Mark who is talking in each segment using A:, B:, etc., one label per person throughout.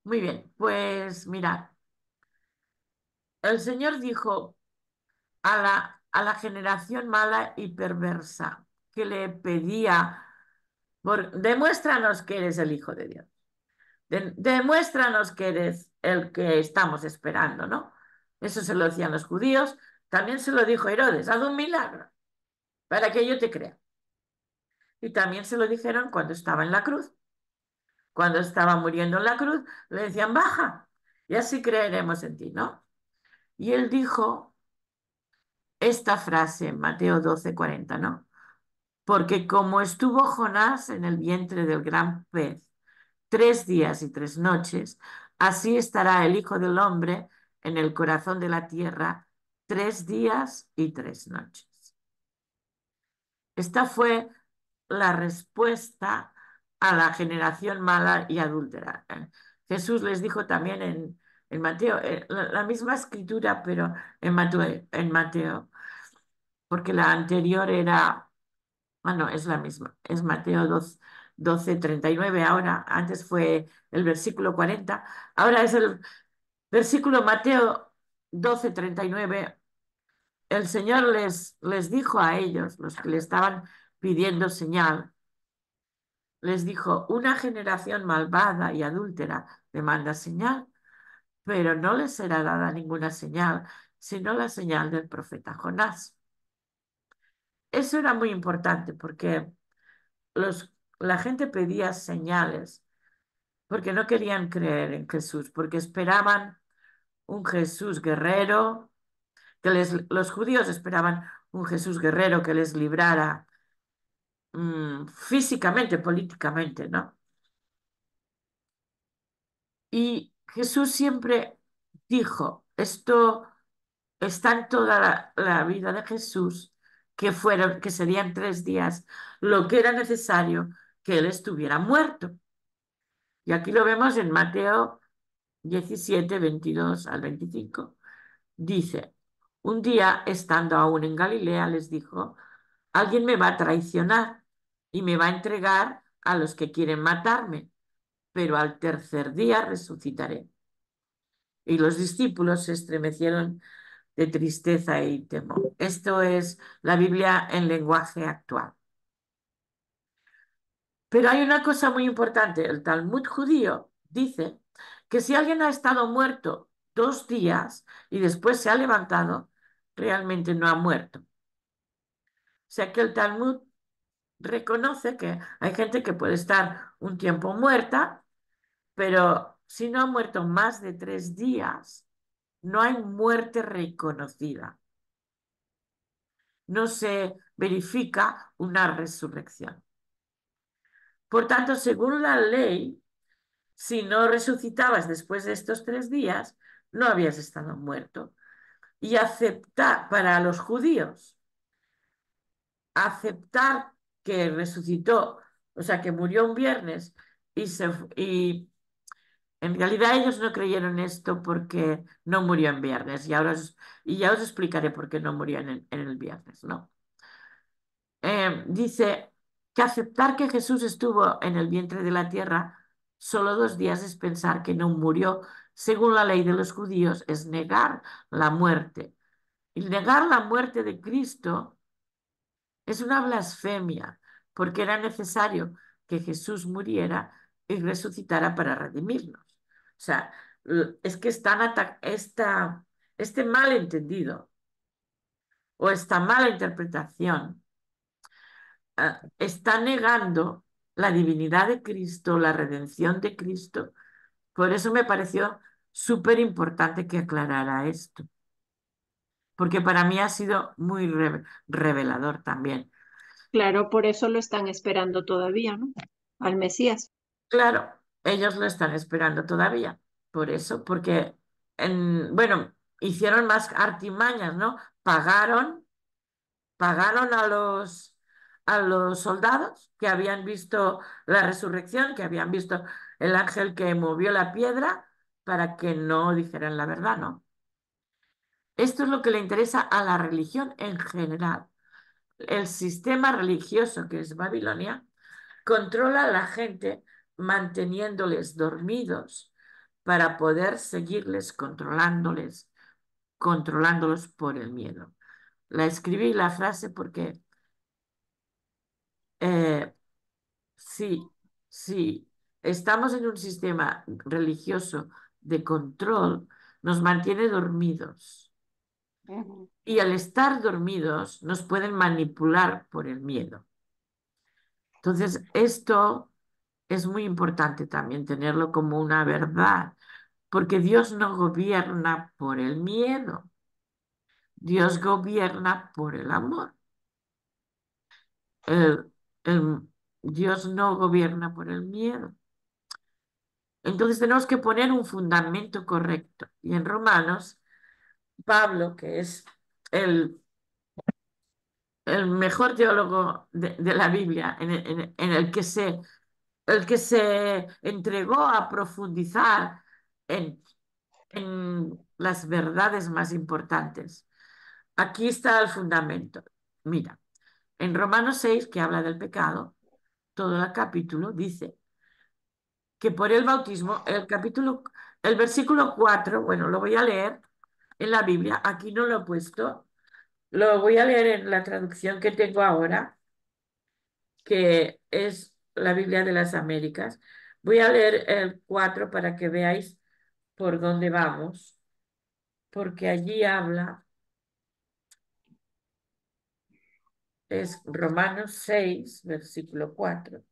A: Muy bien, pues mira, el Señor dijo a la generación mala y perversa que le pedía, demuéstranos que eres el Hijo de Dios, demuéstranos que eres el que estamos esperando, ¿no? Eso se lo decían los judíos, también se lo dijo Herodes, haz un milagro para que yo te crea. Y también se lo dijeron cuando estaba en la cruz. Cuando estaba muriendo en la cruz, le decían, baja, y así creeremos en ti, ¿no? Y él dijo esta frase en Mateo 12:40, ¿no? Porque como estuvo Jonás en el vientre del gran pez 3 días y 3 noches, así estará el Hijo del Hombre en el corazón de la tierra 3 días y 3 noches. Esta fue la respuesta a la generación mala y adúltera. Jesús les dijo también en Mateo, la misma escritura, pero en Mateo, porque la anterior era, bueno, es la misma, es Mateo 12:39 ahora, antes fue el versículo 40, ahora es el versículo Mateo 12:39. El Señor les dijo a ellos, los que le estaban pidiendo señal, les dijo, una generación malvada y adúltera demanda señal, pero no les será dada ninguna señal, sino la señal del profeta Jonás. Eso era muy importante porque la gente pedía señales, porque no querían creer en Jesús, porque esperaban un Jesús guerrero, los judíos esperaban un Jesús guerrero que les librara físicamente, políticamente, ¿no? Y Jesús siempre dijo, esto está en toda la vida de Jesús, que serían 3 días, lo que era necesario que él estuviera muerto. Y aquí lo vemos en Mateo 17:22 al 25. Dice, un día, estando aún en Galilea, les dijo, alguien me va a traicionar y me va a entregar a los que quieren matarme, pero al tercer día resucitaré. Y los discípulos se estremecieron de tristeza y temor. Esto es la Biblia en lenguaje actual. Pero hay una cosa muy importante. El Talmud judío dice que si alguien ha estado muerto 2 días y después se ha levantado, realmente no ha muerto. O sea que el Talmud reconoce que hay gente que puede estar un tiempo muerta, pero si no ha muerto más de 3 días, no hay muerte reconocida. No se verifica una resurrección. Por tanto, según la ley, si no resucitabas después de estos 3 días, no habías estado muerto. Y aceptar para los judíos, aceptar que resucitó, o sea, que murió un viernes y en realidad ellos no creyeron esto porque no murió en viernes. Y ya os explicaré por qué no murió en el viernes, ¿no? Dice que aceptar que Jesús estuvo en el vientre de la tierra solo 2 días es pensar que no murió. Según la ley de los judíos, es negar la muerte. Y negar la muerte de Cristo es una blasfemia, porque era necesario que Jesús muriera y resucitara para redimirnos. O sea, es que este malentendido o esta mala interpretación está negando la divinidad de Cristo, la redención de Cristo. Por eso me pareció súper importante que aclarara esto, porque para mí ha sido muy revelador también.
B: Claro, por eso lo están esperando todavía, ¿no? Al Mesías.
A: Claro, ellos lo están esperando todavía, por eso, porque, bueno, hicieron más artimañas, ¿no? Pagaron a los soldados que habían visto la resurrección, que habían visto el ángel que movió la piedra, para que no dijeran la verdad, ¿no? Esto es lo que le interesa a la religión en general. El sistema religioso que es Babilonia controla a la gente manteniéndoles dormidos para poder seguirles controlándolos por el miedo. La escribí la frase porque eh, si, si estamos en un sistema religioso de control, nos mantiene dormidos.
B: Ujú.
A: Y al estar dormidos nos pueden manipular por el miedo. Entonces, esto es muy importante también tenerlo como una verdad, porque Dios no gobierna por el miedo, Dios gobierna por el amor. El- el- Dios no gobierna por el miedo. Entonces tenemos que poner un fundamento correcto. Y en Romanos, Pablo, que es el, el mejor teólogo de la Biblia, en el que se entregó a profundizar en, en las verdades más importantes. Aquí está el fundamento. Mira, en Romanos 6, que habla del pecado, todo el capítulo dice que por el bautismo, el versículo 4, bueno, lo voy a leer en la Biblia, aquí no lo he puesto, lo voy a leer en la traducción que tengo ahora, que es la Biblia de las Américas. Voy a leer el 4 para que veáis por dónde vamos, porque allí habla, es Romanos 6, versículo 4.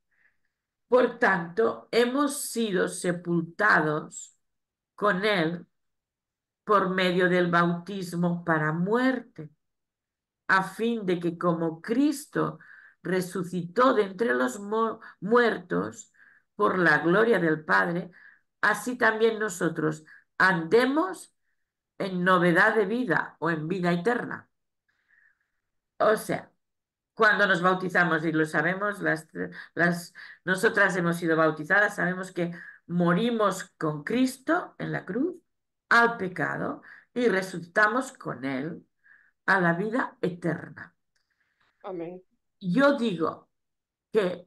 A: Por tanto, hemos sido sepultados con él por medio del bautismo para muerte, a fin de que como Cristo resucitó de entre los muertos por la gloria del Padre, así también nosotros andemos en novedad de vida o en vida eterna. O sea, cuando nos bautizamos, y lo sabemos, nosotras hemos sido bautizadas, sabemos que morimos con Cristo en la cruz al pecado y resucitamos con Él a la vida eterna.
B: Amén.
A: Yo digo que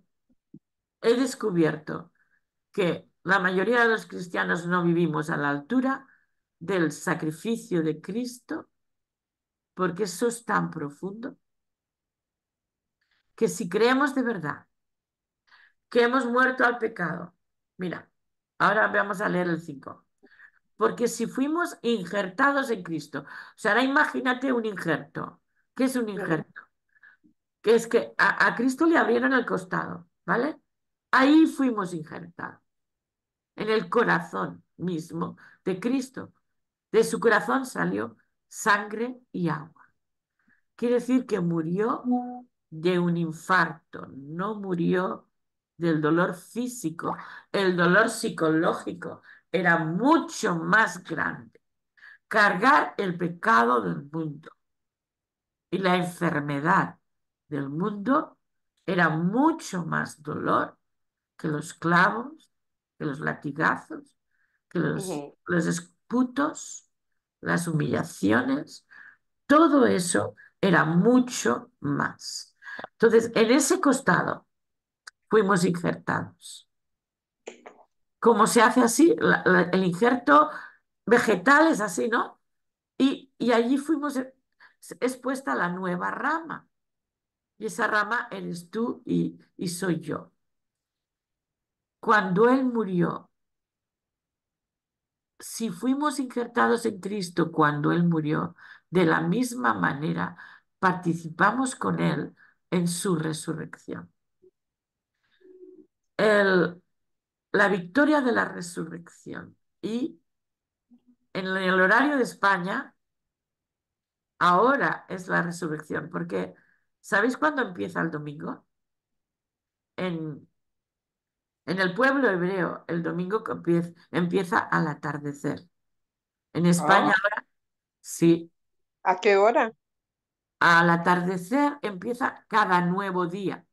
A: he descubierto que la mayoría de los cristianos no vivimos a la altura del sacrificio de Cristo, porque eso es tan profundo, que si creemos de verdad que hemos muerto al pecado, mira, ahora vamos a leer el 5. Porque si fuimos injertados en Cristo, o sea, ahora imagínate un injerto. ¿Qué es un
B: Ujú.
A: injerto? Que es que a Cristo le abrieron el costado, ¿vale? Ahí fuimos injertados, en el corazón mismo de Cristo. De su corazón salió sangre y agua. Quiere decir que murió de un infarto, no murió del dolor físico. El dolor psicológico era mucho más grande. Cargar el pecado del mundo y la enfermedad del mundo era mucho más dolor que los clavos, que los latigazos, que
B: Ujú.
A: los esputos, las humillaciones. Todo eso era mucho más. Entonces, en ese costado fuimos injertados. Como se hace así, el injerto vegetal es así, ¿no? Y allí fuimos expuesta la nueva rama. Y esa rama eres tú y soy yo. Cuando Él murió, si fuimos injertados en Cristo cuando Él murió, de la misma manera participamos con Él en su resurrección. El- la victoria de la resurrección. Y en el horario de España, ahora es la resurrección, porque ¿sabéis cuándo empieza el domingo? En, en el pueblo hebreo, el domingo empieza al atardecer. En España,
B: Ah,
A: sí,
B: ¿a qué hora?
A: al atardecer empieza cada nuevo día.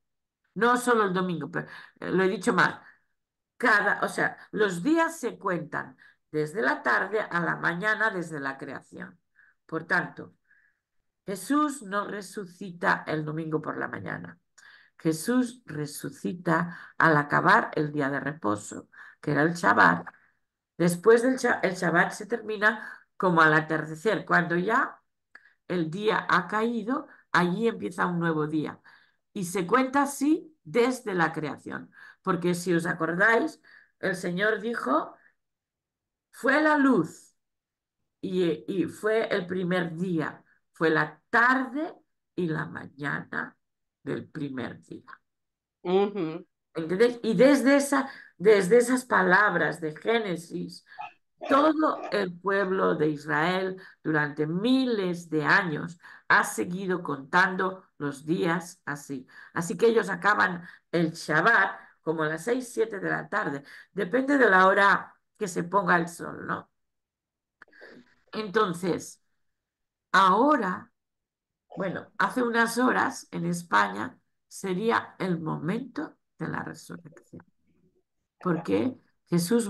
A: No solo el domingo, pero lo he dicho mal. O sea, los días se cuentan desde la tarde a la mañana desde la creación. Por tanto, Jesús no resucita el domingo por la mañana. Jesús resucita al acabar el día de reposo, que era el Shabbat, Después el Shabbat se termina como al atardecer, cuando ya el día ha caído, allí empieza un nuevo día. Y se cuenta así desde la creación, porque si os acordáis, el Señor dijo, fue la luz y fue el primer día, fue la tarde y la mañana del primer día.
B: Ujú.
A: ¿Entendéis? Y desde esas palabras de Génesis, todo el pueblo de Israel durante miles de años ha seguido contando los días así. Así que ellos acaban el Shabbat como a las 6, 7 de la tarde. Depende de la hora que se ponga el sol, ¿no? Entonces, ahora, bueno, hace unas horas en España sería el momento de la resurrección, porque Jesús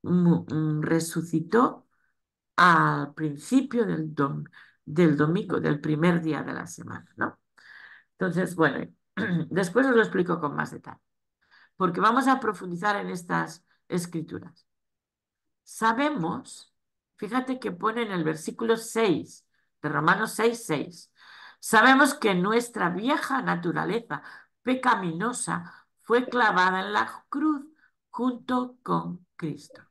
A: resucitó al principio del domingo, del primer día de la semana, ¿no? Entonces, bueno, después os lo explico con más detalle, porque vamos a profundizar en estas escrituras. Sabemos, fíjate que pone en el versículo 6 de Romanos 6:6, sabemos que nuestra vieja naturaleza pecaminosa fue clavada en la cruz junto con Cristo.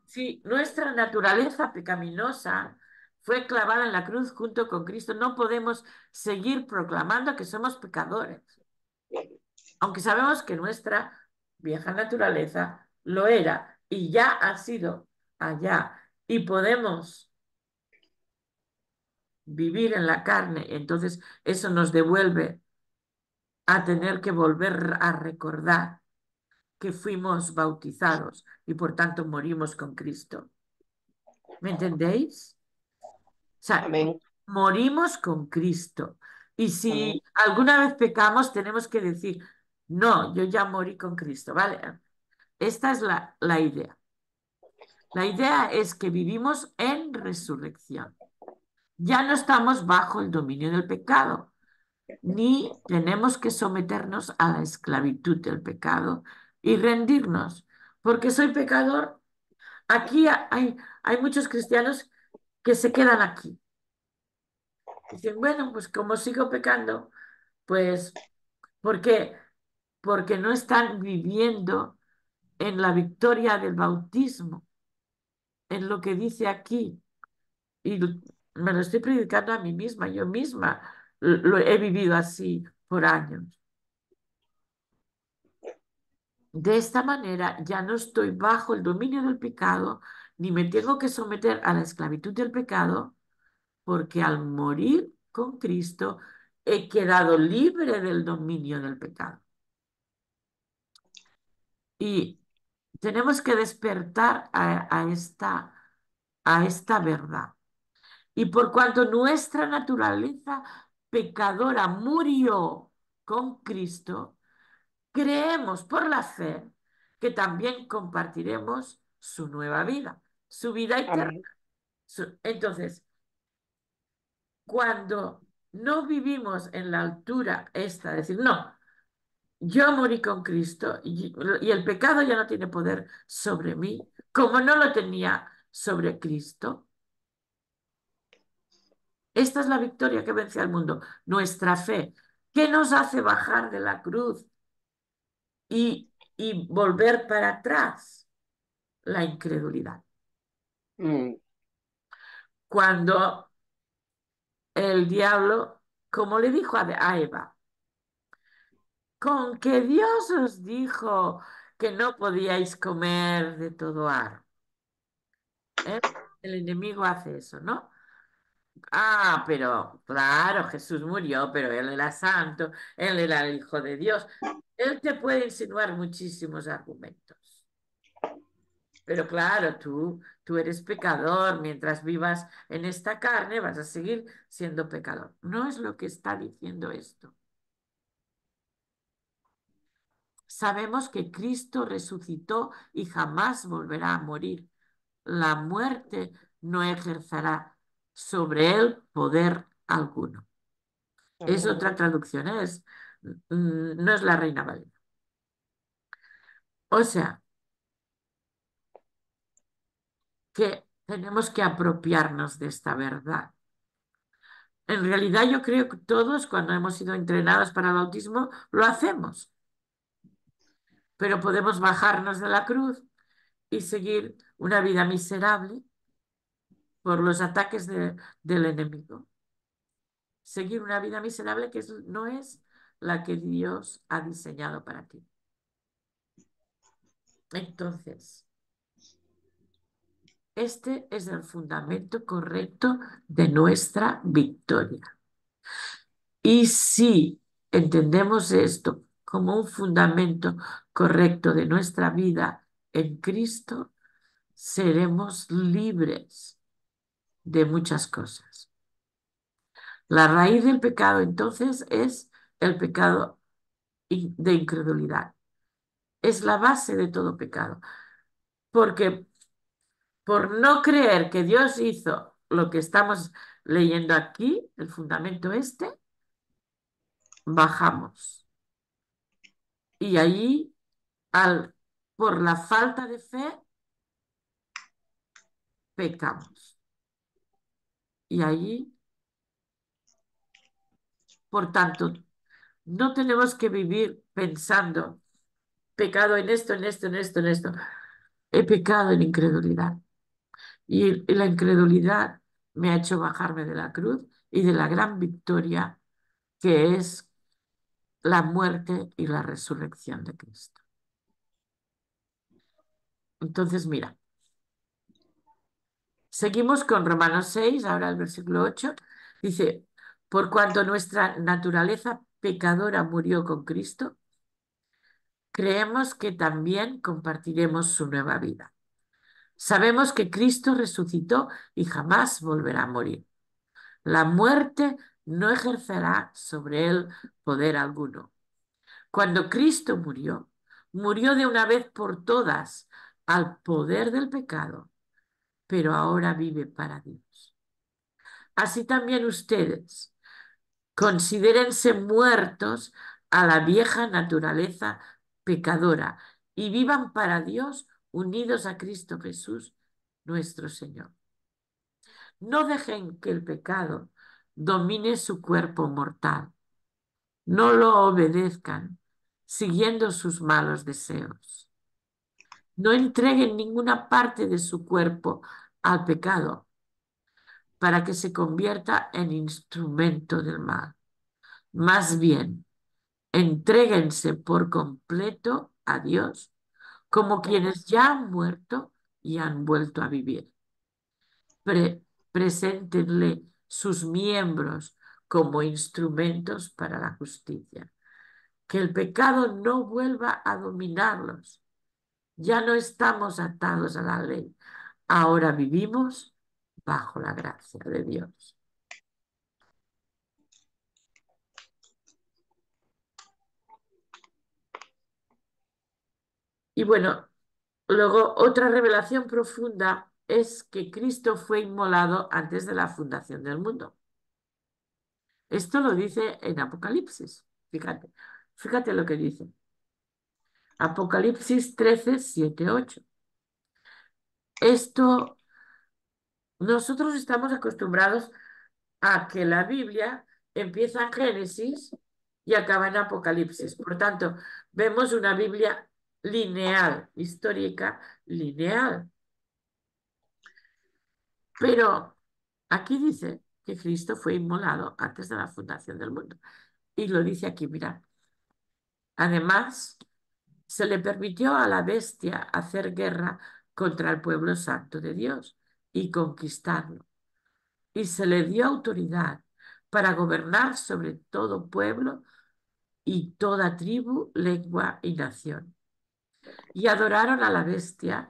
A: Si nuestra naturaleza pecaminosa fue clavada en la cruz junto con Cristo, no podemos seguir proclamando que somos pecadores, aunque sabemos que nuestra vieja naturaleza lo era y ya ha sido allá y podemos vivir en la carne, entonces eso nos devuelve a tener que volver a recordar que fuimos bautizados y por tanto morimos con Cristo. ¿Me entendéis? O sea,
B: Amén.
A: morimos con Cristo. Y
B: Amén.
A: si alguna vez pecamos, tenemos que decir, no, yo ya morí con Cristo, ¿vale? Esta es la idea. La idea es que vivimos en resurrección. Ya no estamos bajo el dominio del pecado, ni tenemos que someternos a la esclavitud del pecado y rendirnos. Porque soy pecador. Aquí hay muchos cristianos que se quedan aquí. Dicen, bueno, pues como sigo pecando, pues, ¿por qué? Porque no están viviendo en la victoria del bautismo, en lo que dice aquí. Y me lo estoy predicando a mí misma, yo misma lo he vivido así por años. De esta manera ya no estoy bajo el dominio del pecado, ni me tengo que someter a la esclavitud del pecado, porque al morir con Cristo he quedado libre del dominio del pecado. Y tenemos que despertar a esta verdad. Y por cuanto nuestra naturaleza pecadora murió con Cristo, creemos por la fe que también compartiremos su nueva vida, su vida eterna.
B: Amén.
A: Entonces, cuando no vivimos en la altura esta, decir, no, yo morí con Cristo y el pecado ya no tiene poder sobre mí, como no lo tenía sobre Cristo. Esta es la victoria que vence al mundo, nuestra fe. ¿Qué nos hace bajar de la cruz y volver para atrás? La incredulidad.
B: Mm.
A: Cuando el diablo, como le dijo a Eva, con que Dios os dijo que no podíais comer de todo árbol. ¿Eh? El enemigo hace eso, ¿no? Ah, pero claro, Jesús murió, pero él era santo, él era el Hijo de Dios. Él te puede insinuar muchísimos argumentos. Pero claro, tú eres pecador, mientras vivas en esta carne vas a seguir siendo pecador. No es lo que está diciendo esto. Sabemos que Cristo resucitó y jamás volverá a morir. La muerte no ejercerá sobre él poder alguno. Es
B: Amén.
A: otra traducción, no es la Reina Valera. O sea, que tenemos que apropiarnos de esta verdad. En realidad yo creo que todos cuando hemos sido entrenados para el bautismo lo hacemos, pero podemos bajarnos de la cruz y seguir una vida miserable por los ataques del enemigo. Seguir una vida miserable que no es la que Dios ha diseñado para ti. Entonces, este es el fundamento correcto de nuestra victoria. Y si entendemos esto como un fundamento correcto de nuestra vida en Cristo, seremos libres de muchas cosas. La raíz del pecado entonces es el pecado de incredulidad. Es la base de todo pecado. Porque por no creer que Dios hizo lo que estamos leyendo aquí, el fundamento este, bajamos. Y allí, por la falta de fe, pecamos. Y allí, por tanto, no tenemos que vivir pensando, pecado en esto, en esto, en esto, en esto. He pecado en incredulidad. Y la incredulidad me ha hecho bajarme de la cruz y de la gran victoria que es la muerte y la resurrección de Cristo. Entonces, mira, seguimos con Romanos 6, ahora el versículo 8. Dice, por cuanto nuestra naturaleza pecadora murió con Cristo, creemos que también compartiremos su nueva vida. Sabemos que Cristo resucitó y jamás volverá a morir. La muerte no ejercerá sobre él poder alguno. Cuando Cristo murió, murió de una vez por todas al poder del pecado, pero ahora vive para Dios. Así también ustedes considérense muertos a la vieja naturaleza pecadora y vivan para Dios unidos a Cristo Jesús, nuestro Señor. No dejen que el pecado domine su cuerpo mortal. No lo obedezcan siguiendo sus malos deseos. No entreguen ninguna parte de su cuerpo al pecado para que se convierta en instrumento del mal. Más bien, entréguense por completo a Dios como quienes ya han muerto y han vuelto a vivir. Pre preséntenle sus miembros como instrumentos para la justicia. Que el pecado no vuelva a dominarlos. Ya no estamos atados a la ley. Ahora vivimos bajo la gracia de Dios. Y bueno, luego otra revelación profunda es que Cristo fue inmolado antes de la fundación del mundo. Esto lo dice en Apocalipsis. Fíjate, fíjate lo que dice. Apocalipsis 13, 7, 8. Esto, nosotros estamos acostumbrados a que la Biblia empieza en Génesis y acaba en Apocalipsis. Por tanto, vemos una Biblia lineal, histórica, lineal. Pero aquí dice que Cristo fue inmolado antes de la fundación del mundo. Y lo dice aquí, mira. Además, se le permitió a la bestia hacer guerra contra el pueblo santo de Dios y conquistarlo. Y se le dio autoridad para gobernar sobre todo pueblo y toda tribu, lengua y nación. Y adoraron a la bestia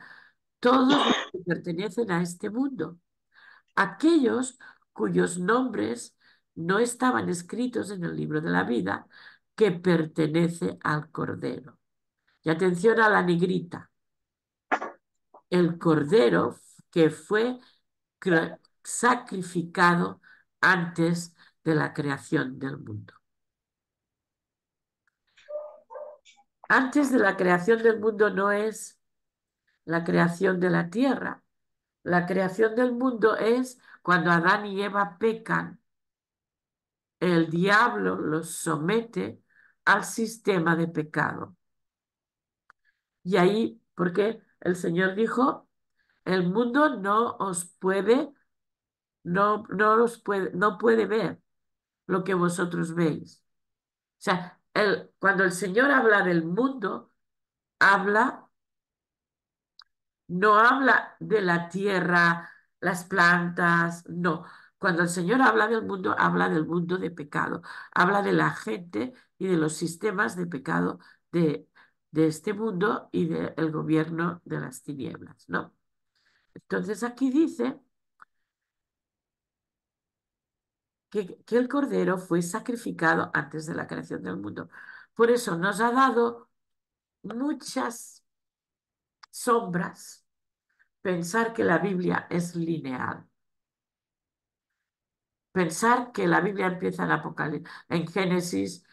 A: todos los que pertenecen a este mundo, aquellos cuyos nombres no estaban escritos en el libro de la vida que pertenece al Cordero. Y atención a la negrita, el Cordero que fue sacrificado antes de la creación del mundo. Antes de la creación del mundo no es la creación de la tierra, La creación del mundo es cuando Adán y Eva pecan, el diablo los somete al sistema de pecado. Y ahí, porque el Señor dijo, el mundo no os puede, no puede ver lo que vosotros veis. O sea, cuando el Señor habla del mundo, habla, no habla de la tierra, las plantas, no. Cuando el Señor habla del mundo de pecado, habla de la gente y de los sistemas de pecado de, de este mundo y del gobierno de las tinieblas, ¿no? Entonces aquí dice que el Cordero fue sacrificado antes de la creación del mundo. Por eso nos ha dado muchas sombras pensar que la Biblia es lineal, pensar que la Biblia empieza en en Génesis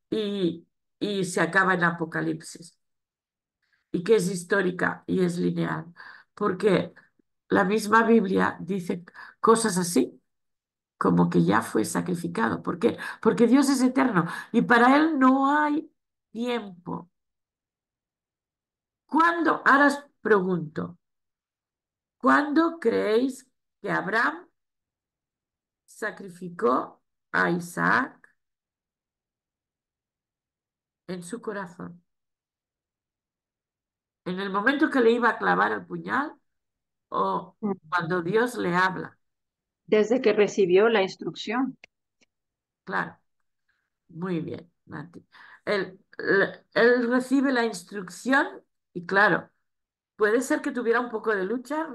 A: y, y se acaba en Apocalipsis, y que es histórica y es lineal, porque la misma Biblia dice cosas así, como que ya fue sacrificado. ¿Por qué? Porque Dios es eterno y para Él no hay tiempo. ¿Cuándo? Ahora os pregunto, ¿cuándo creéis que Abraham sacrificó a Isaac en su corazón? ¿En el momento que le iba a clavar el puñal o cuando Dios le habla?
B: Desde que recibió la instrucción.
A: Claro, muy bien, Mati. Él recibe la instrucción y claro, puede ser que tuviera un poco de lucha,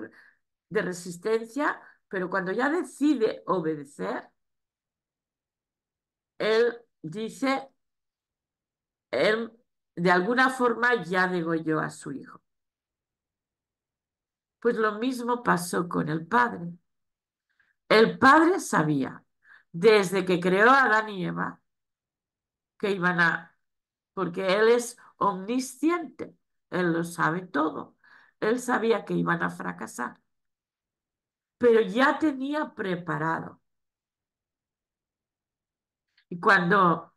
A: de resistencia, pero cuando ya decide obedecer, él dice, él de alguna forma ya degolló a su hijo. Pues lo mismo pasó con el padre. El padre sabía, desde que creó a Adán y Eva, que iban a, porque él es omnisciente, él lo sabe todo. Él sabía que iban a fracasar, pero ya tenía preparado. Y cuando,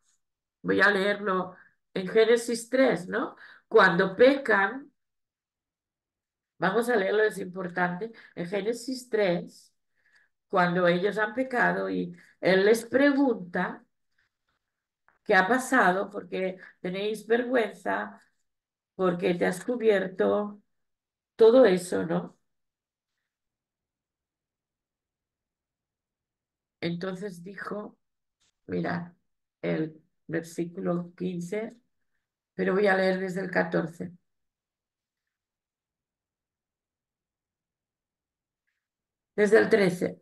A: voy a leerlo en Génesis 3, ¿no? Cuando pecan, vamos a leerlo, es importante, en Génesis 3, cuando ellos han pecado y él les pregunta, ¿qué ha pasado? Porque tenéis vergüenza, porque te has cubierto, todo eso, ¿no? Entonces dijo, mira, el versículo 15, pero voy a leer desde el 14, desde el 13.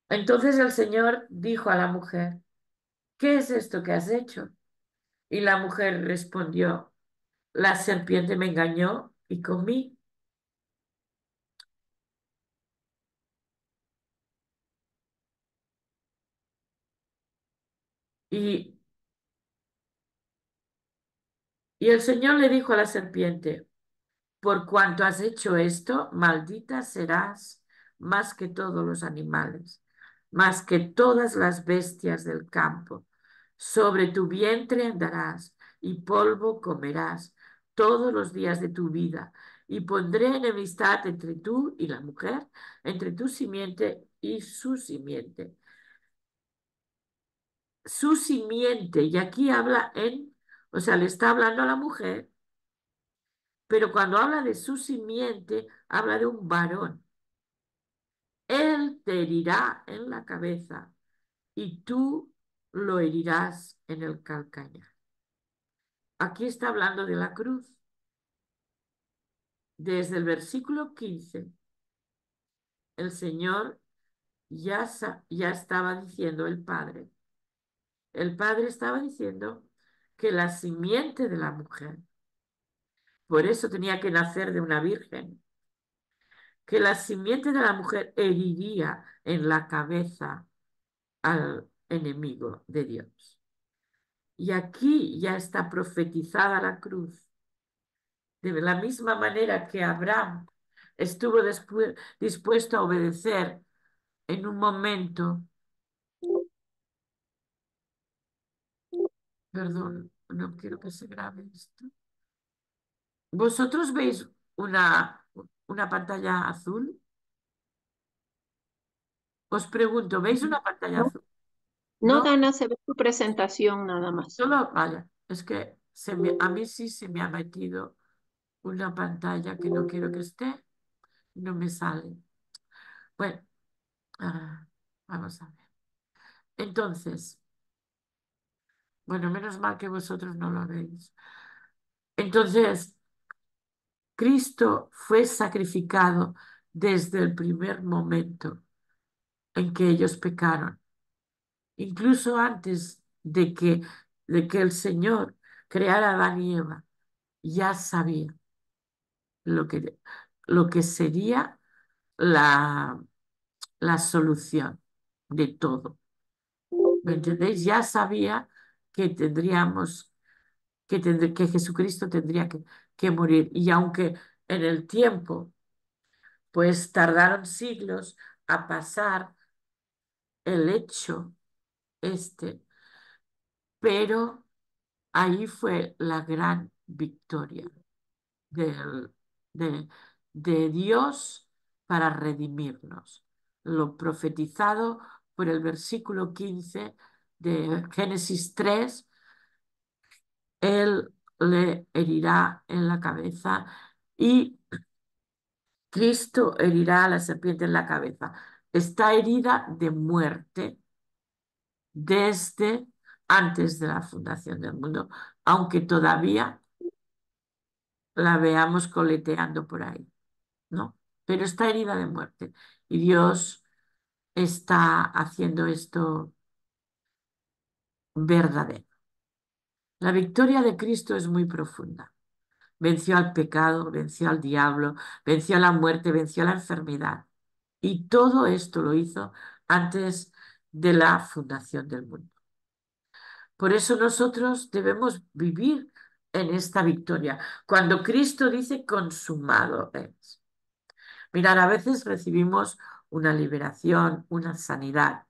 A: Entonces el Señor dijo a la mujer, ¿qué es esto que has hecho? Y la mujer respondió, la serpiente me engañó y comí. Y, y el Señor le dijo a la serpiente, por cuanto has hecho esto, maldita serás más que todos los animales, más que todas las bestias del campo. Sobre tu vientre andarás y polvo comerás todos los días de tu vida. Y pondré enemistad entre tú y la mujer, entre tu simiente y su simiente. Su simiente, y aquí habla o sea, le está hablando a la mujer, pero cuando habla de su simiente, habla de un varón. Él te herirá en la cabeza y tú lo herirás en el calcañar. Aquí está hablando de la cruz. Desde el versículo 15, el Señor ya estaba diciendo el Padre. El Padre estaba diciendo que la simiente de la mujer, por eso tenía que nacer de una virgen, que la simiente de la mujer heriría en la cabeza al enemigo de Dios. Y aquí ya está profetizada la cruz. De la misma manera que Abraham estuvo dispuesto a obedecer en un momento. Perdón, no quiero que se grabe esto. ¿Vosotros veis una pantalla azul? Os pregunto, ¿veis una pantalla
B: No,
A: azul?
B: no,
A: No,
B: Dana, se ve tu presentación nada más.
A: solo, vaya, es que a mí sí se me ha metido una pantalla que no quiero que esté, no me sale. Bueno, ah, vamos a ver. Entonces, bueno, menos mal que vosotros no lo veis. Entonces, Cristo fue sacrificado desde el primer momento en que ellos pecaron, incluso antes de que el Señor creara a Adán y Eva, ya sabía lo que, lo que sería la, la solución de todo. ¿Me entendéis? Ya sabía que tendríamos, que Jesucristo tendría que morir. Y aunque en el tiempo, pues tardaron siglos a pasar el hecho este, pero ahí fue la gran victoria del- de, de Dios para redimirnos. Lo profetizado por el versículo 15 de Génesis 3, Él le herirá en la cabeza y Cristo herirá a la serpiente en la cabeza. Está herida de muerte desde antes de la fundación del mundo, aunque todavía la veamos coleteando por ahí, ¿no? Pero está herida de muerte y Dios está haciendo esto verdadero. La victoria de Cristo es muy profunda. Venció al pecado, venció al diablo, venció a la muerte, venció a la enfermedad. Y todo esto lo hizo antes de la fundación del mundo. Por eso nosotros debemos vivir en esta victoria. Cuando Cristo dice consumado es. Mirar, a veces recibimos una liberación, una sanidad,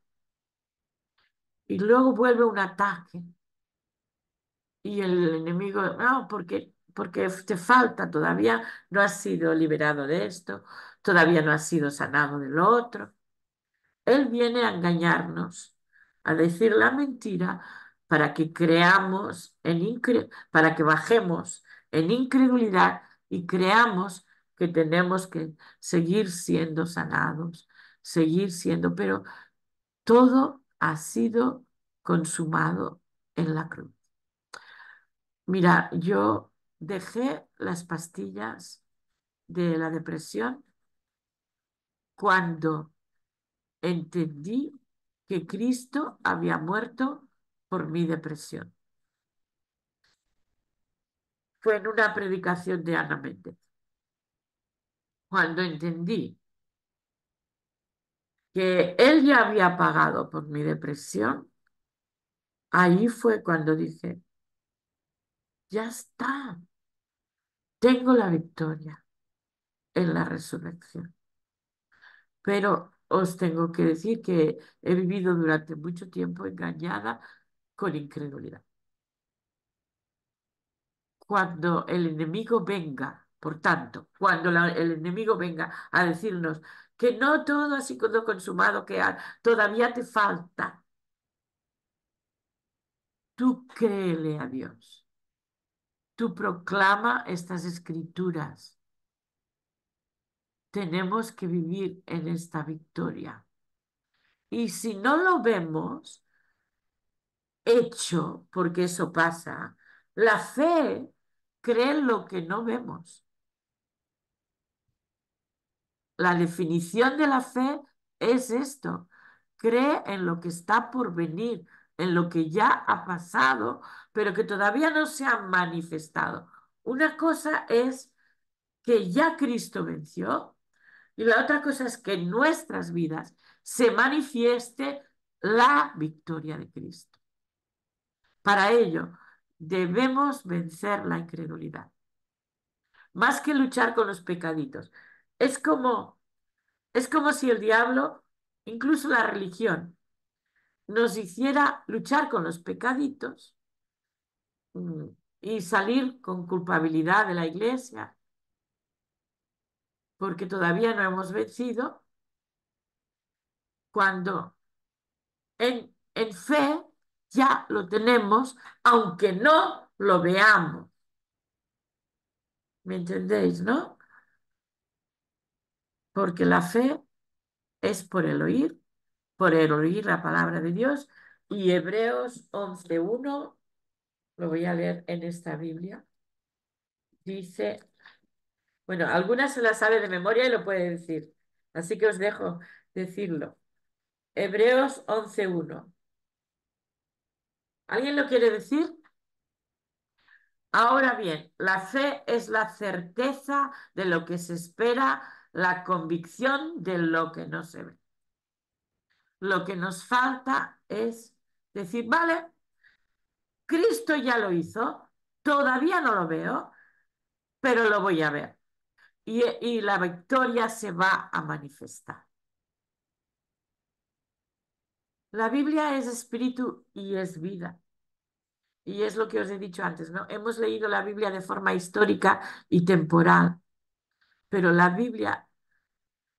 A: y luego vuelve un ataque y el enemigo, no, porque te falta, todavía no has sido liberado de esto, todavía no has sido sanado de lo otro. Él viene a engañarnos, a decir la mentira para que creamos para que bajemos en incredulidad y creamos que tenemos que seguir siendo sanados, seguir siendo, pero todo ha sido consumado en la cruz. Mira, yo dejé las pastillas de la depresión cuando entendí que Cristo había muerto por mi depresión. Fue en una predicación de Ana Méndez. Cuando entendí que Él ya había pagado por mi depresión, ahí fue cuando dije, ya está, tengo la victoria en la resurrección. Pero os tengo que decir que he vivido durante mucho tiempo engañada con incredulidad. Cuando el enemigo venga, por tanto, cuando el enemigo venga a decirnos que no todo ha sido consumado, que todavía te falta, tú créele a Dios. Tú proclama estas escrituras. Tenemos que vivir en esta victoria. Y si no lo vemos hecho, porque eso pasa, la fe cree en lo que no vemos. La definición de la fe es esto. Cree en lo que está por venir, en lo que ya ha pasado, pero que todavía no se ha manifestado. Una cosa es que ya Cristo venció y la otra cosa es que en nuestras vidas se manifieste la victoria de Cristo. Para ello, debemos vencer la incredulidad, más que luchar con los pecaditos. Es como, es como si el diablo, incluso la religión, nos hiciera luchar con los pecaditos, mm, y salir con culpabilidad de la iglesia, porque todavía no hemos vencido, cuando en fe ya lo tenemos, aunque no lo veamos. ¿Me entendéis, no? Porque la fe es por el oír la palabra de Dios. Y Hebreos 11:1, lo voy a leer en esta Biblia, dice, bueno, algunas se las sabe de memoria y lo puede decir, así que os dejo decirlo. Hebreos 11:1. ¿Alguien lo quiere decir? Ahora bien, la fe es la certeza de lo que se espera, la convicción de lo que no se ve. Lo que nos falta es decir, vale, Cristo ya lo hizo, todavía no lo veo, pero lo voy a ver. Y la victoria se va a manifestar. La Biblia es espíritu y es vida. Y es lo que os he dicho antes, ¿no? Hemos leído la Biblia de forma histórica y temporal, pero la Biblia,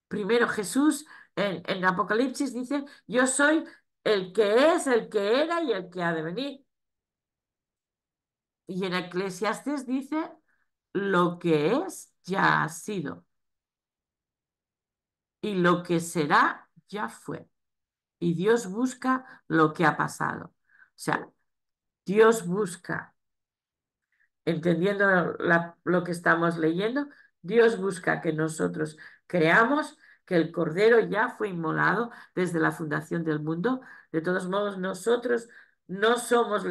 A: primero Jesús en Apocalipsis dice, yo soy el que es, el que era y el que ha de venir. Y en Eclesiastes dice, lo que es ya ha sido y lo que será ya fue. Y Dios busca lo que ha pasado. O sea, Dios busca, entendiendo lo que estamos leyendo, Dios busca que nosotros creamos que el Cordero ya fue inmolado desde la fundación del mundo. De todos modos, nosotros no somos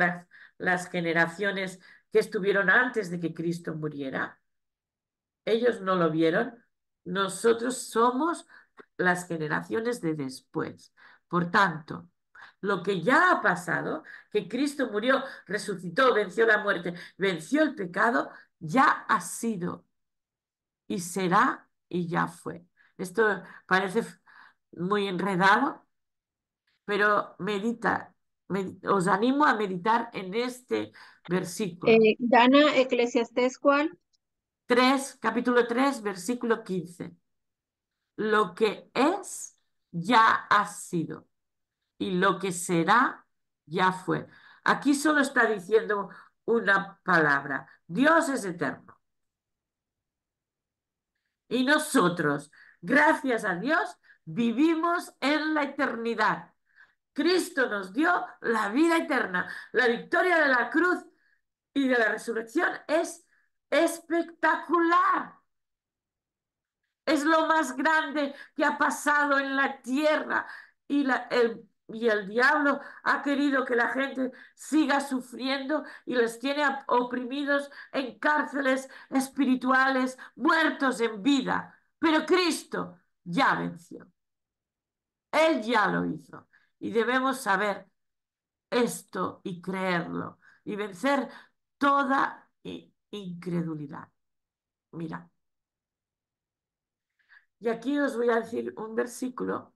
A: las generaciones que estuvieron antes de que Cristo muriera. Ellos no lo vieron. Nosotros somos las generaciones de después. Por tanto, lo que ya ha pasado, que Cristo murió, resucitó, venció la muerte, venció el pecado, ya ha sido y será y ya fue. Esto parece muy enredado, pero os animo a meditar en este versículo.
B: Dana, Eclesiastés, ¿cuál?
A: 3, capítulo 3, versículo 15. Lo que es, ya ha sido, y lo que será, ya fue. Aquí solo está diciendo una palabra. Dios es eterno. Y nosotros, gracias a Dios, vivimos en la eternidad. Cristo nos dio la vida eterna. La victoria de la cruz y de la resurrección es espectacular. Es lo más grande que ha pasado en la tierra. Y el diablo ha querido que la gente siga sufriendo y les tiene oprimidos en cárceles espirituales, muertos en vida. Pero Cristo ya venció. Él ya lo hizo. Y debemos saber esto y creerlo y vencer toda incredulidad. Mira, y aquí os voy a decir un versículo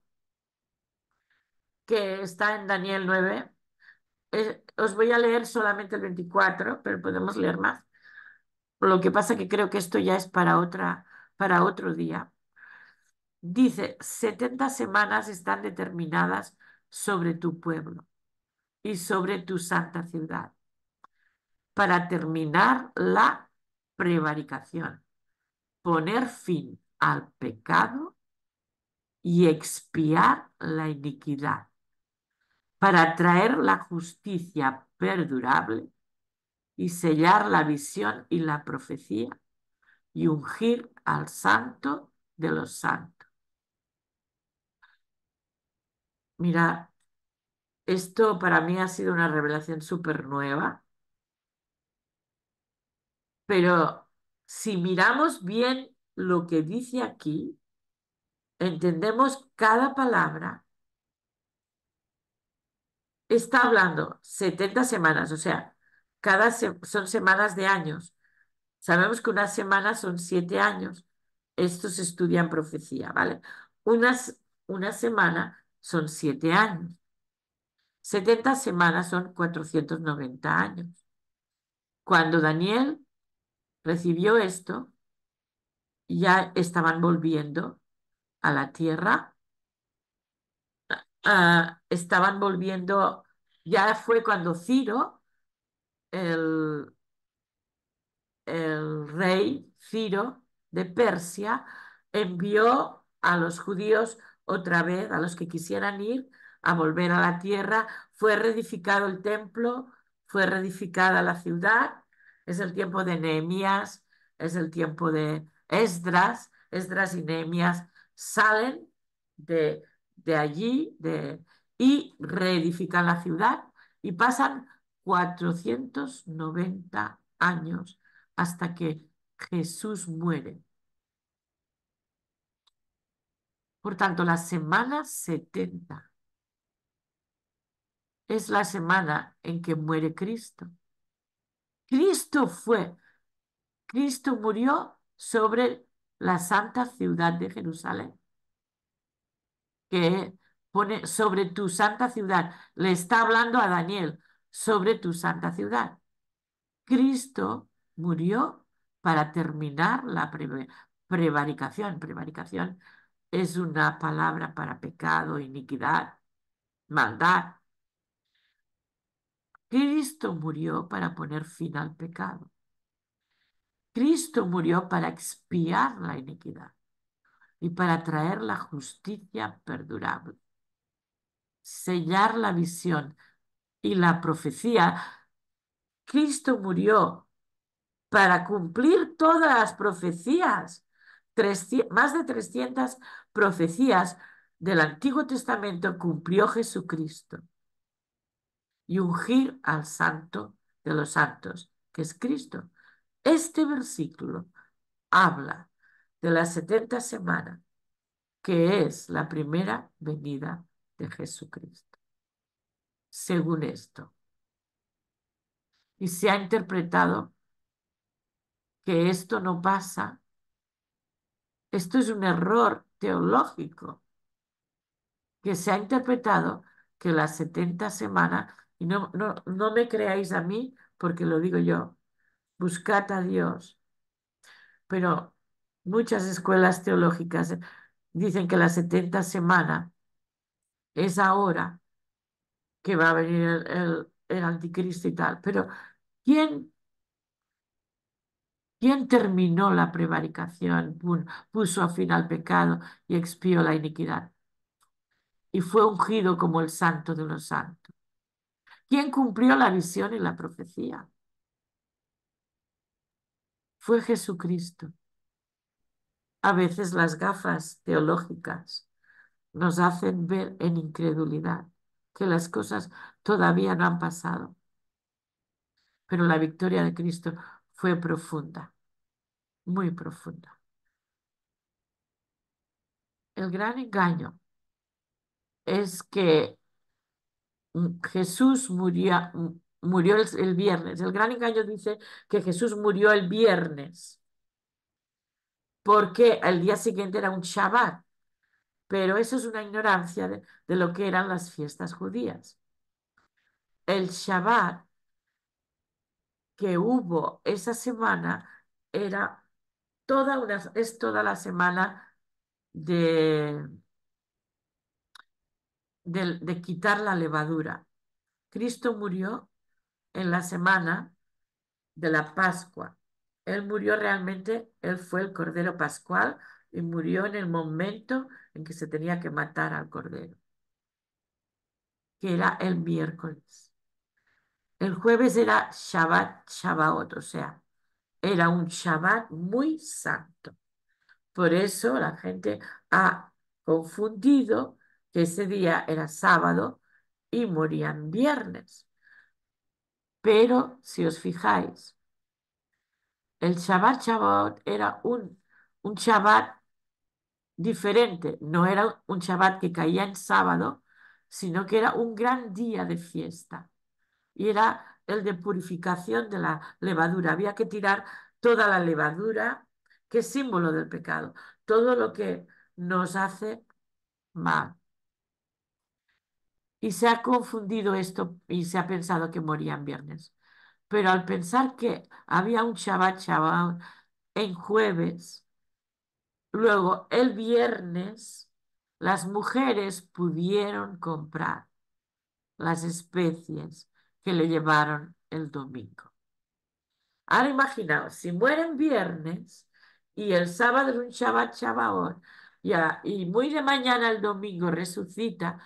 A: que está en Daniel 9. Os voy a leer solamente el 24, pero podemos leer más. Lo que pasa que creo que esto ya es para otro día. Dice, 70 semanas están determinadas sobre tu pueblo y sobre tu santa ciudad para terminar la prevaricación, poner fin al pecado y expiar la iniquidad, para traer la justicia perdurable y sellar la visión y la profecía y ungir al santo de los santos. Mira, esto para mí ha sido una revelación súper nueva, pero si miramos bien lo que dice aquí, entendemos cada palabra, está hablando 70 semanas, o sea, son semanas de años. Sabemos que una semana son 7 años. Estos estudian profecía, ¿vale? Una semana son 7 años. 70 semanas son 490 años. Cuando Daniel recibió esto, ya estaban volviendo a la tierra, estaban volviendo, ya fue cuando Ciro, el, el rey Ciro de Persia, envió a los judíos otra vez, a los que quisieran ir, a volver a la tierra. Fue reedificado el templo, fue reedificada la ciudad. Es el tiempo de Nehemías, es el tiempo de Esdras. Esdras y Nehemías salen de, de allí y reedifican la ciudad y pasan 490 años hasta que Jesús muere. Por tanto, la semana 70 es la semana en que muere Cristo. Cristo fue, Cristo murió sobre la santa ciudad de Jerusalén, que pone sobre tu santa ciudad. Le está hablando a Daniel sobre tu santa ciudad. Cristo murió para terminar la prevaricación. Prevaricación es una palabra para pecado, iniquidad, maldad. Cristo murió para poner fin al pecado. Cristo murió para expiar la iniquidad y para traer la justicia perdurable, sellar la visión y la profecía. Cristo murió para cumplir todas las profecías, más de 300 profecías del Antiguo Testamento cumplió Jesucristo y ungir al santo de los santos, que es Cristo. Este versículo habla de las 70 semanas, que es la primera venida de Jesucristo, según esto. Y se ha interpretado que esto no pasa. Esto es un error teológico que se ha interpretado que las 70 semanas, y no me creáis a mí porque lo digo yo, buscad a Dios, pero muchas escuelas teológicas dicen que las 70 semanas es ahora que va a venir el anticristo y tal, pero ¿quién, quién terminó la prevaricación, puso fin al pecado y expió la iniquidad? Y fue ungido como el santo de los santos. ¿Quién cumplió la visión y la profecía? Fue Jesucristo. A veces las gafas teológicas nos hacen ver en incredulidad que las cosas todavía no han pasado, pero la victoria de Cristo fue profunda, muy profunda. El gran engaño es que Jesús murió el viernes. El gran engaño dice que Jesús murió el viernes porque el día siguiente era un Shabbat. Pero eso es una ignorancia de lo que eran las fiestas judías. El Shabbat que hubo esa semana era es toda la semana de, de quitar la levadura. Cristo murió en la semana de la Pascua. Él murió realmente, él fue el Cordero Pascual y murió en el momento en que se tenía que matar al Cordero, que era el miércoles. El jueves era Shabbat, Shabbaot, o sea, era un Shabbat muy santo. Por eso la gente ha confundido que ese día era sábado y morían viernes. Pero si os fijáis, el Shabbat Shabbaot era un Shabbat diferente. No era un Shabbat que caía en sábado, sino que era un gran día de fiesta. Y era el de purificación de la levadura. Había que tirar toda la levadura que es símbolo del pecado, todo lo que nos hace mal. Y se ha confundido esto y se ha pensado que morían viernes. Pero al pensar que había un Shabbat Shabbat en jueves, luego el viernes, las mujeres pudieron comprar las especies que le llevaron el domingo. Ahora imaginaos, si mueren viernes y el sábado es un Shabbat Shabbaot, ya, y muy de mañana el domingo resucita,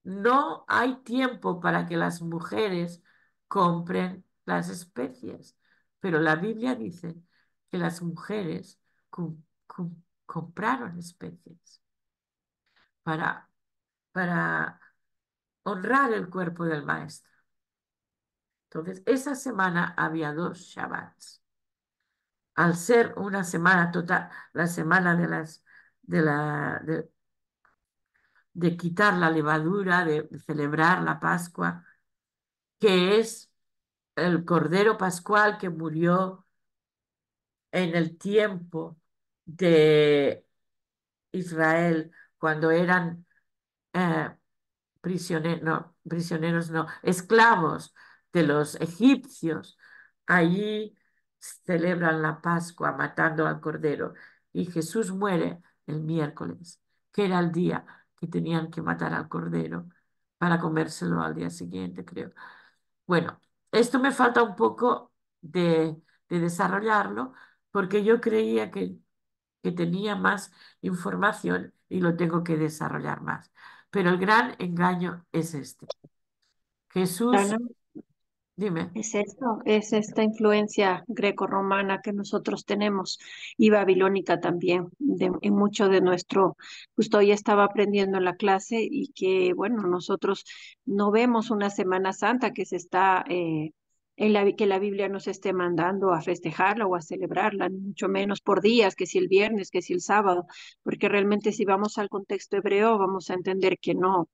A: no hay tiempo para que las mujeres compren las especies. Pero la Biblia dice que las mujeres compraron especies para, para honrar el cuerpo del maestro. Entonces, esa semana había dos Shabbats. Al ser una semana total, la semana de, la, de quitar la levadura, de celebrar la Pascua, que es el Cordero Pascual que murió en el tiempo de Israel, cuando eran eh, prisioneros no, esclavos de los egipcios. Allí celebran la Pascua matando al Cordero y Jesús muere el miércoles, que era el día que tenían que matar al Cordero para comérselo al día siguiente, creo. Bueno, esto me falta un poco de desarrollarlo porque yo creía que tenía más información y lo tengo que desarrollar más. Pero el gran engaño es este. Jesús,
B: Ana,
A: dime.
B: es esto, es esta influencia greco-romana que nosotros tenemos y babilónica también, en mucho de nuestro, justo hoy estaba aprendiendo en la clase y que, bueno, nosotros no vemos una Semana Santa que se está, que la Biblia nos esté mandando a festejarla o a celebrarla, ni mucho menos por días, que si el viernes, que si el sábado, porque realmente si vamos al contexto hebreo vamos a entender que no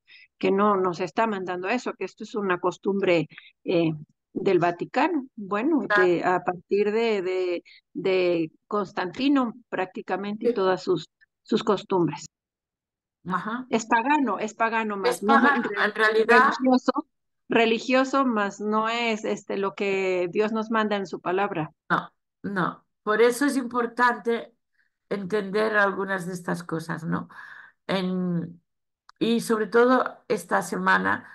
B: nos está mandando eso, que esto es una costumbre. eh, del Vaticano. Bueno, a partir de Constantino prácticamente y todas sus costumbres.
A: Ajá.
B: Es pagano
A: Es
B: más, no
A: pagano. En realidad,
B: religioso, religioso más no es lo que Dios nos manda en su palabra.
A: no, no. Por eso es importante entender algunas de estas cosas, ¿no? En, y sobre todo esta semana,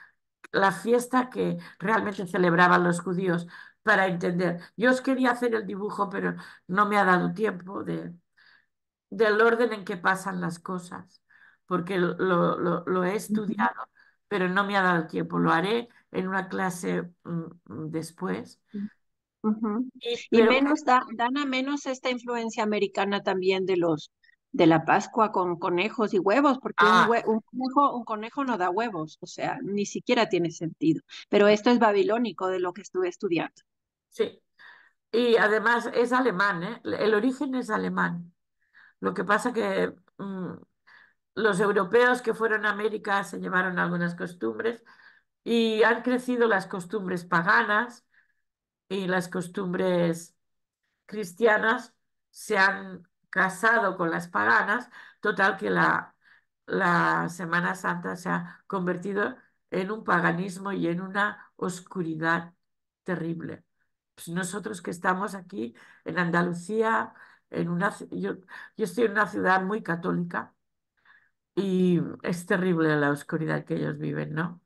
A: la fiesta que realmente celebraban los judíos para entender. Yo os quería hacer el dibujo, pero no me ha dado tiempo del orden en que pasan las cosas, porque lo he
B: Ujú.
A: estudiado, pero no me ha dado tiempo. Lo haré en una clase después.
B: Ujú. Y
A: Pero
B: menos dan a menos esta influencia americana también de los de la Pascua con conejos y huevos, porque
A: ah,
B: un conejo no da huevos, o sea, ni siquiera tiene sentido. Pero esto es babilónico de lo que estuve estudiando.
A: sí. Y además es alemán, ¿eh? El origen es alemán. Lo que pasa que los europeos que fueron a América se llevaron algunas costumbres y han crecido las costumbres paganas y las costumbres cristianas se han casado con las paganas, total que la Semana Santa se ha convertido en un paganismo y en una oscuridad terrible. Pues nosotros que estamos aquí en Andalucía, yo estoy en una ciudad muy católica y es terrible la oscuridad que ellos viven, ¿no?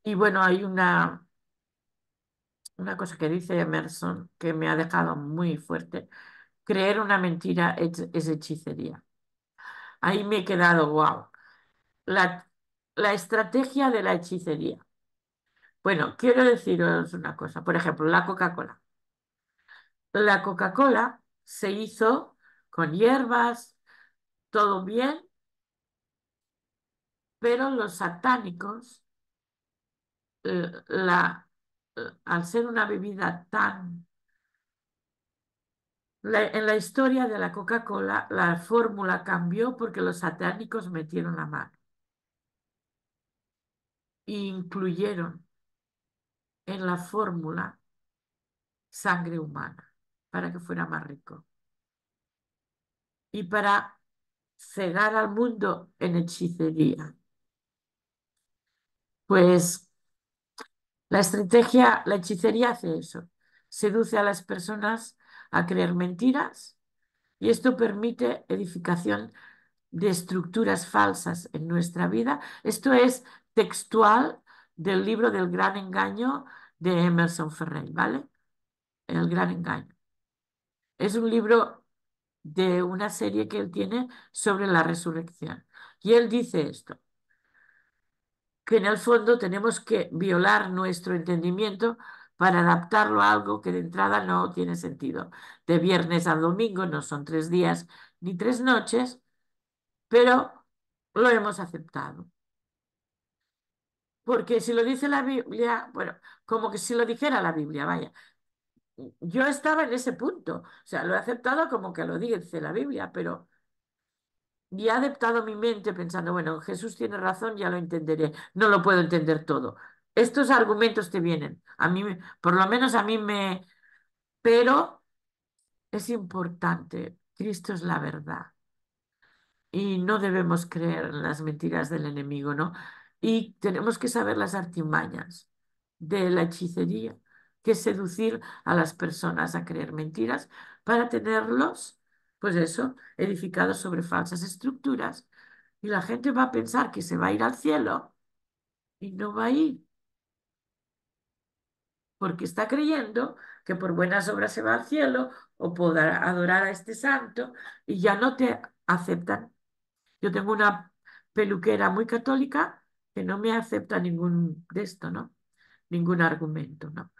A: Y bueno, hay una cosa que dice Emerson que me ha dejado muy fuerte. Creer una mentira es hechicería. Ahí me he quedado, wow. La, la estrategia de la hechicería. Bueno, quiero deciros una cosa. Por ejemplo, la Coca-Cola. La Coca-Cola se hizo con hierbas, todo bien, pero los satánicos, al ser una bebida tan... en la historia de la Coca-Cola, la fórmula cambió porque los satánicos metieron la mano e incluyeron en la fórmula sangre humana para que fuera más rico. y para cegar al mundo en hechicería. Pues la hechicería hace eso, seduce a las personas a creer mentiras y esto permite edificación de estructuras falsas en nuestra vida. Esto es textual del libro del Gran Engaño de Emerson Ferrer, ¿vale? El Gran Engaño. Es un libro de una serie que él tiene sobre la resurrección. Y él dice esto, que en el fondo tenemos que violar nuestro entendimiento para adaptarlo a algo que de entrada no tiene sentido. De viernes a domingo no son 3 días ni 3 noches, pero lo hemos aceptado. Porque si lo dice la Biblia, bueno, como que si lo dijera la Biblia, vaya. Yo estaba en ese punto, o sea, lo he aceptado como que lo dice la Biblia, pero y he adaptado mi mente pensando, bueno, Jesús tiene razón, ya lo entenderé, no lo puedo entender todo. Estos argumentos te vienen, a mí, por lo menos a mí me, pero es importante, Cristo es la verdad y no debemos creer en las mentiras del enemigo, ¿no? Y tenemos que saber las artimañas de la hechicería, que es seducir a las personas a creer mentiras para tenerlos, pues eso, edificados sobre falsas estructuras. Y la gente va a pensar que se va a ir al cielo y no va a ir, porque está creyendo que por buenas obras se va al cielo o podrá adorar a este santo y ya no te aceptan. Yo tengo una peluquera muy católica que no me acepta ningún de esto, ¿no? Ningún argumento, ¿no?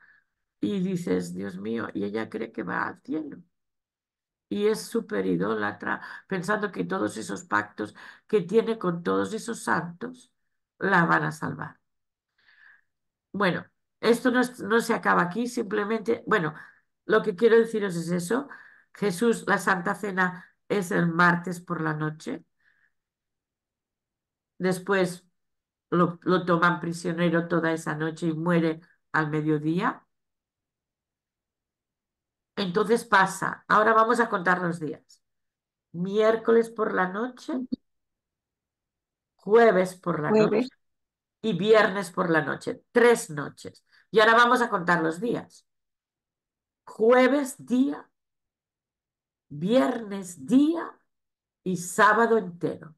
A: Y dices, Dios mío, y ella cree que va al cielo. Y es súper idólatra, pensando que todos esos pactos que tiene con todos esos santos la van a salvar. Bueno, esto no se acaba aquí, simplemente, bueno, lo que quiero deciros es eso. Jesús, la Santa Cena es el martes por la noche. Después lo toman prisionero toda esa noche y muere al mediodía. Entonces pasa. Ahora vamos a contar los días. Miércoles por la noche, jueves por la noche
B: Jueves,
A: y viernes por la noche. 3 noches. Y ahora vamos a contar los días. Jueves día, viernes día y sábado entero.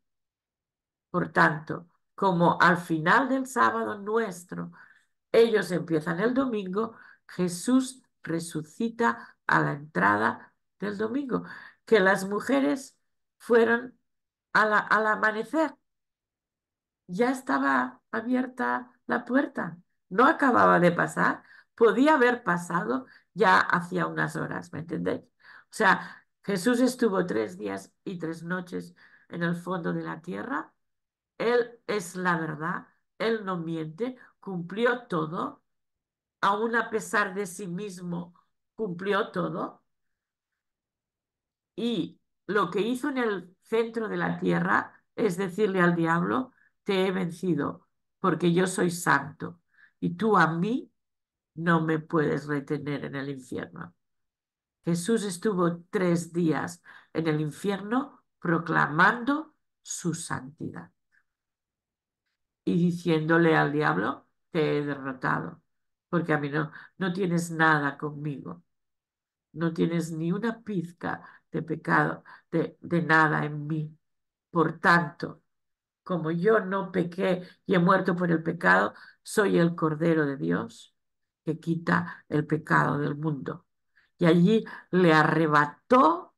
A: Por tanto, como al final del sábado nuestro, ellos empiezan el domingo, Jesús resucita a la entrada del domingo, que las mujeres fueron al amanecer, ya estaba abierta la puerta, no acababa de pasar, podía haber pasado ya hacía unas horas, ¿me entendéis? O sea, Jesús estuvo 3 días y 3 noches en el fondo de la tierra, Él es la verdad, Él no miente, cumplió todo, aún a pesar de sí mismo, cumplió todo. Y lo que hizo en el centro de la tierra es decirle al diablo, te he vencido, porque yo soy santo, y tú a mí no me puedes retener en el infierno. Jesús estuvo 3 días en el infierno proclamando su santidad y diciéndole al diablo, te he derrotado, porque a mí no tienes nada conmigo. No tienes ni una pizca de pecado, de nada en mí. Por tanto, como yo no pequé y he muerto por el pecado, soy el Cordero de Dios que quita el pecado del mundo. Y allí le arrebató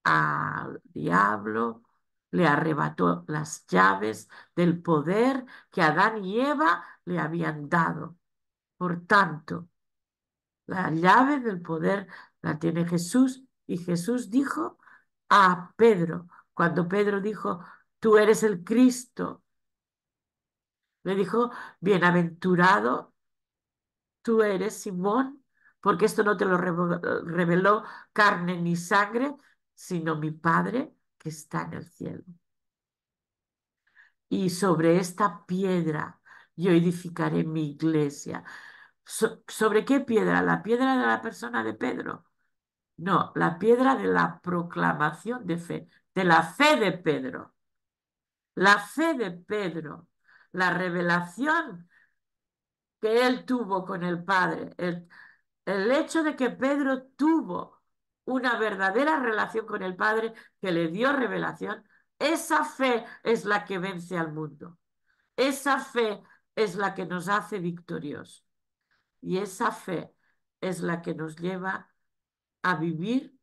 A: al diablo, le arrebató las llaves del poder que Adán y Eva le habían dado. Por tanto, la llave del poder la tiene Jesús y Jesús dijo a Pedro, cuando Pedro dijo, tú eres el Cristo, le dijo, bienaventurado tú eres Simón, porque esto no te lo reveló carne ni sangre, sino mi Padre que está en el cielo. Y sobre esta piedra yo edificaré mi iglesia. ¿Sobre qué piedra? La piedra de la persona de Pedro. No, la piedra de la proclamación de fe, de la fe de Pedro. La fe de Pedro, la revelación que él tuvo con el Padre, el hecho de que Pedro tuvo una verdadera relación con el Padre que le dio revelación, esa fe es la que vence al mundo. Esa fe es la que nos hace victoriosos. Y esa fe es la que nos lleva a vivir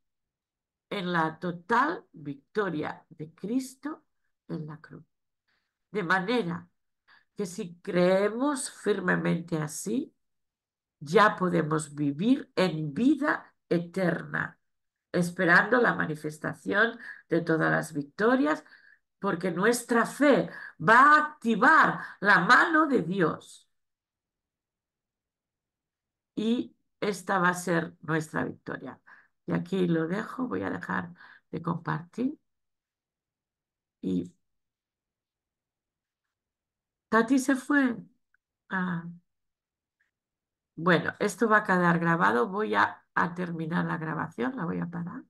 A: en la total victoria de Cristo en la cruz. De manera que si creemos firmemente así, ya podemos vivir en vida eterna, esperando la manifestación de todas las victorias, porque nuestra fe va a activar la mano de Dios y esta va a ser nuestra victoria. Y aquí lo dejo, voy a dejar de compartir. Y Tati se fue. Ah, bueno, esto va a quedar grabado. Voy a terminar la grabación, la voy a parar.